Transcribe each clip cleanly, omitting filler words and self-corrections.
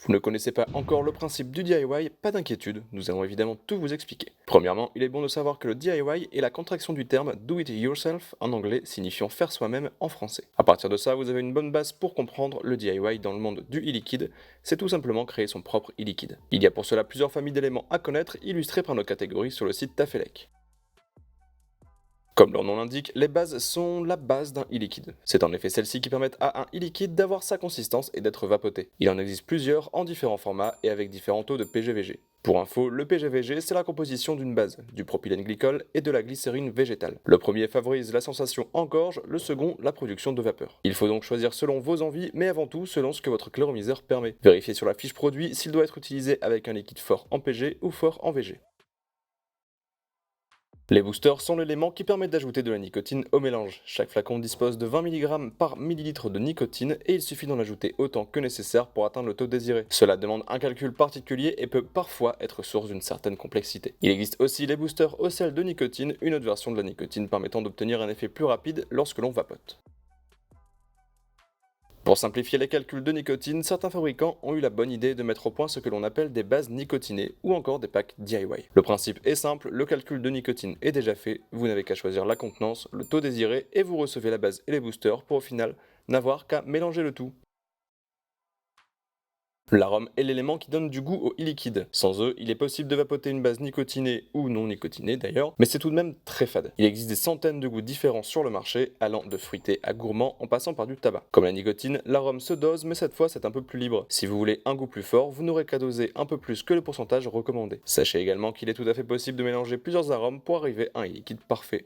Vous ne connaissez pas encore le principe du DIY, pas d'inquiétude, nous allons évidemment tout vous expliquer. Premièrement, il est bon de savoir que le DIY est la contraction du terme Do It Yourself en anglais, signifiant faire soi-même en français. À partir de ça, vous avez une bonne base pour comprendre le DIY dans le monde du e-liquide, c'est tout simplement créer son propre e-liquide. Il y a pour cela plusieurs familles d'éléments à connaître, illustrés par nos catégories sur le site Tafelec. Comme leur nom l'indique, les bases sont la base d'un e-liquide. C'est en effet celles-ci qui permettent à un e-liquide d'avoir sa consistance et d'être vapoté. Il en existe plusieurs en différents formats et avec différents taux de PGVG. Pour info, le PGVG, c'est la composition d'une base, du propylène glycol et de la glycérine végétale. Le premier favorise la sensation en gorge, le second la production de vapeur. Il faut donc choisir selon vos envies, mais avant tout selon ce que votre cléromiseur permet. Vérifiez sur la fiche produit s'il doit être utilisé avec un liquide fort en PG ou fort en VG. Les boosters sont l'élément qui permet d'ajouter de la nicotine au mélange. Chaque flacon dispose de 20 mg par millilitre de nicotine et il suffit d'en ajouter autant que nécessaire pour atteindre le taux désiré. Cela demande un calcul particulier et peut parfois être source d'une certaine complexité. Il existe aussi les boosters au sel de nicotine, une autre version de la nicotine permettant d'obtenir un effet plus rapide lorsque l'on vapote. Pour simplifier les calculs de nicotine, certains fabricants ont eu la bonne idée de mettre au point ce que l'on appelle des bases nicotinées ou encore des packs DIY. Le principe est simple, le calcul de nicotine est déjà fait, vous n'avez qu'à choisir la contenance, le taux désiré et vous recevez la base et les boosters pour au final n'avoir qu'à mélanger le tout. L'arôme est l'élément qui donne du goût au e-liquide. Sans eux, il est possible de vapoter une base nicotinée ou non nicotinée d'ailleurs, mais c'est tout de même très fade. Il existe des centaines de goûts différents sur le marché, allant de fruité à gourmand en passant par du tabac. Comme la nicotine, l'arôme se dose, mais cette fois c'est un peu plus libre. Si vous voulez un goût plus fort, vous n'aurez qu'à doser un peu plus que le pourcentage recommandé. Sachez également qu'il est tout à fait possible de mélanger plusieurs arômes pour arriver à un e-liquide parfait.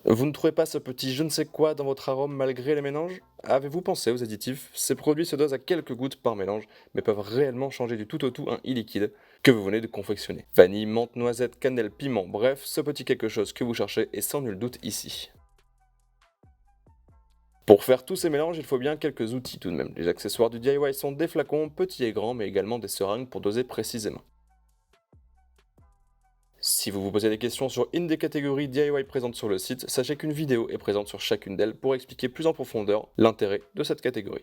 Vous ne trouvez pas ce petit je ne sais quoi dans votre arôme malgré les mélanges? Avez-vous pensé aux additifs? Ces produits se dosent à quelques gouttes par mélange, mais peuvent réellement changer du tout au tout un e-liquide que vous venez de confectionner. Vanille, menthe, noisette, cannelle, piment, bref, ce petit quelque chose que vous cherchez est sans nul doute ici. Pour faire tous ces mélanges, il faut bien quelques outils tout de même. Les accessoires du DIY sont des flacons, petits et grands, mais également des seringues pour doser précisément. Si vous vous posez des questions sur une des catégories DIY présentes sur le site, sachez qu'une vidéo est présente sur chacune d'elles pour expliquer plus en profondeur l'intérêt de cette catégorie.